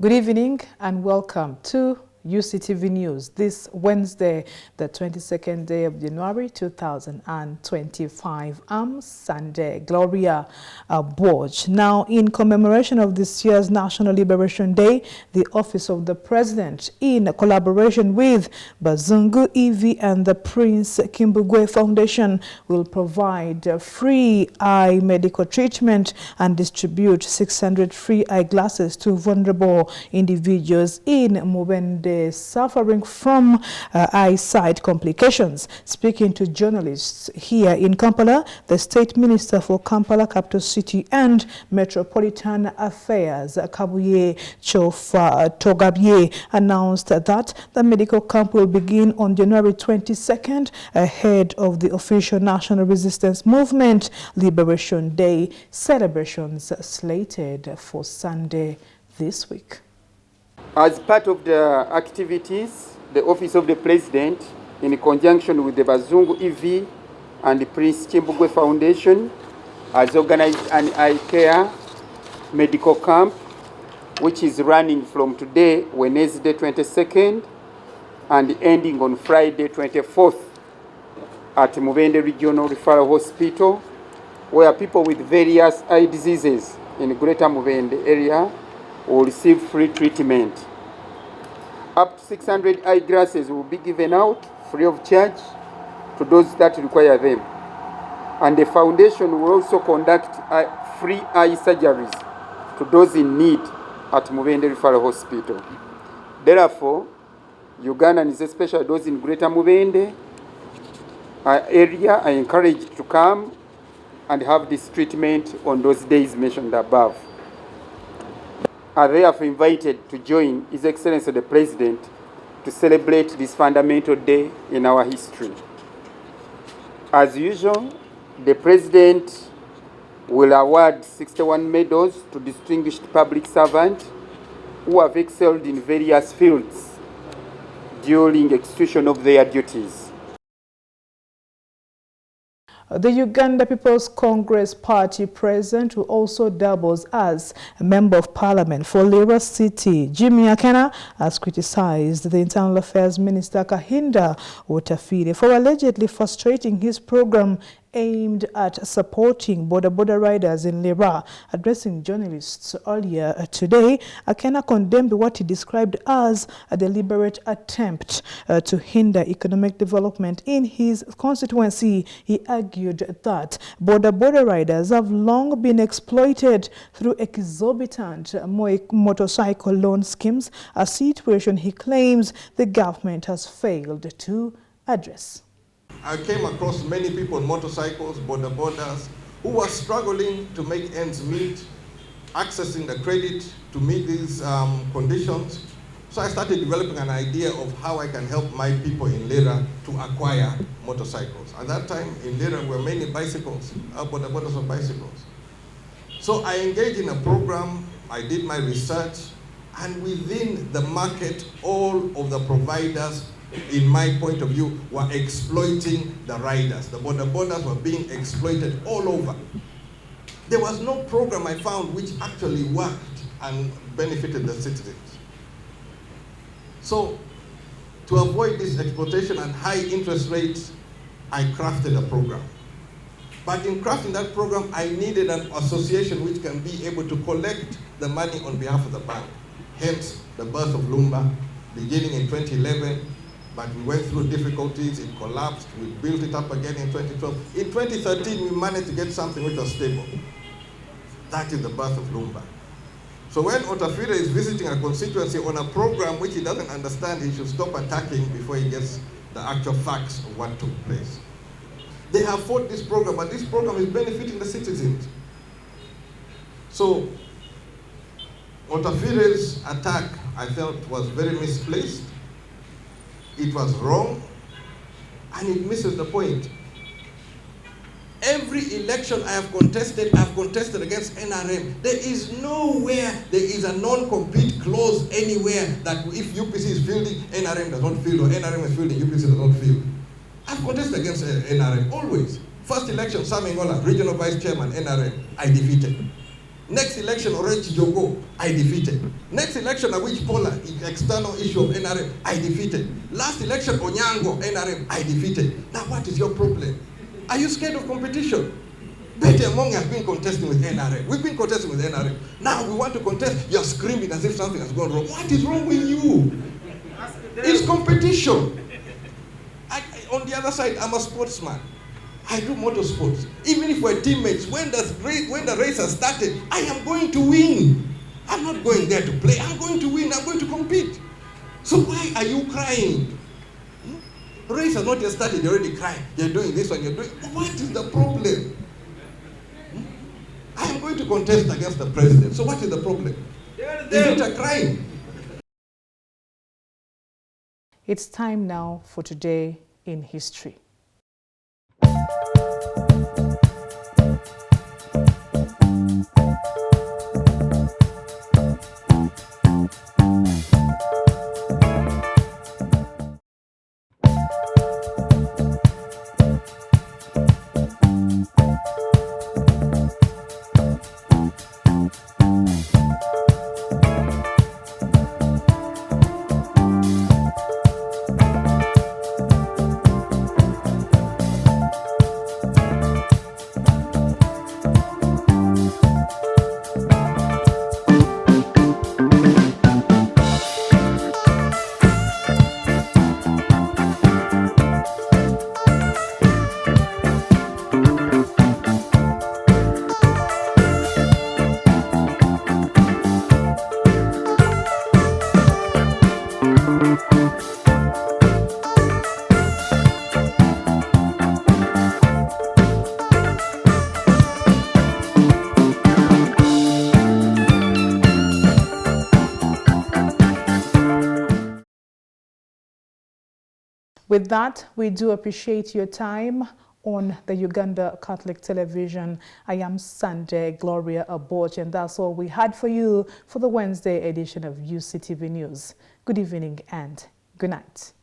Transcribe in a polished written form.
Good evening and welcome to Uctv News this Wednesday, the 22nd day of January 2025. I'm Sunday Gloria Borge. Now, in commemoration of this year's National Liberation Day, the Office of the President, in collaboration with Bazungu EV and the Prince Kimbugwe Foundation, will provide free eye medical treatment and distribute 600 free eyeglasses to vulnerable individuals in Mubende suffering from eyesight complications. Speaking to journalists here in Kampala, the State Minister for Kampala, Capital City and Metropolitan Affairs, Kabuye Chofa Togabye, announced that the medical camp will begin on January 22nd ahead of the official National Resistance Movement Liberation Day celebrations slated for Sunday this week. As part of the activities, the Office of the President, in conjunction with the Bazungu EV and the Prince Kimbugwe Foundation, has organized an eye care medical camp, which is running from today, Wednesday 22nd, and ending on Friday 24th at Mubende Regional Referral Hospital, where people with various eye diseases in Greater Mubende area will receive free treatment. Up to 600 eyeglasses will be given out free of charge to those that require them. And the foundation will also conduct free eye surgeries to those in need at Mubende Referral Hospital. Therefore, Ugandans, especially those in Greater Mubende area, are encouraged to come and have this treatment on those days mentioned above. Are therefore invited to join His Excellency the President to celebrate this fundamental day in our history. As usual, the President will award 61 medals to distinguished public servants who have excelled in various fields during execution of their duties. The Uganda People's Congress Party president, who also doubles as a member of parliament for Lira City, Jimmy Akena, has criticized the Internal Affairs Minister Kahinda Uctv for allegedly frustrating his program aimed at supporting border riders in Lira. Addressing journalists earlier today, Akena condemned what he described as a deliberate attempt to hinder economic development in his constituency. He argued that border riders have long been exploited through exorbitant motorcycle loan schemes, a situation he claims the government has failed to address. I came across many people on motorcycles, borders, who were struggling to make ends meet, accessing the credit to meet these conditions. So I started developing an idea of how I can help my people in Lira to acquire motorcycles. At that time, in Lira, there were many bicycles, borders of bicycles. So I engaged in a program, I did my research, and within the market, all of the providers, in my point of view, were exploiting the riders. The borders were being exploited all over. There was no program I found which actually worked and benefited the citizens. So, to avoid this exploitation and high interest rates, I crafted a program. But in crafting that program, I needed an association which can be able to collect the money on behalf of the bank. Hence, the birth of Lumba, beginning in 2011, but we went through difficulties, it collapsed, we built it up again in 2012. In 2013, we managed to get something which was stable. That is the birth of Lumba. So when Uctv is visiting a constituency on a program which he doesn't understand, he should stop attacking before he gets the actual facts of what took place. They have fought this program, but this program is benefiting the citizens. So Uctv's attack, I felt, was very misplaced. It was wrong, and it misses the point. Every election I have contested against NRM. There is nowhere there is a non-compete clause anywhere that if UPC is fielding, NRM does not field, or NRM is fielding, UPC does not field. I've contested against NRM, always. First election, Sam Ingola, regional vice chairman, NRM, I defeated. Next election, Orange Jogo, I defeated. Next election, which Pola, external issue of NRM, I defeated. Last election, Onyango, NRM, I defeated. Now what is your problem? Are you scared of competition? Betty Among has been contesting with NRM. We've been contesting with NRM. Now we want to contest. You're screaming as if something has gone wrong. What is wrong with you? It's competition. On the other side, I'm a sportsman. I do motorsports. Even if we're teammates, when the race has started, I am going to win. I'm not going there to play. I'm going to win. I'm going to compete. So why are you crying? The race has not yet started. You're already crying. You're doing this one. You're doing. What is the problem? I am going to contest against the president. So what is the problem? Is it a crime? It's time now for Today in History. With that, we do appreciate your time on the Uganda Catholic Television. I am Sunday Gloria Aboch, and that's all we had for you for the Wednesday edition of Uctv News. Good evening and good night.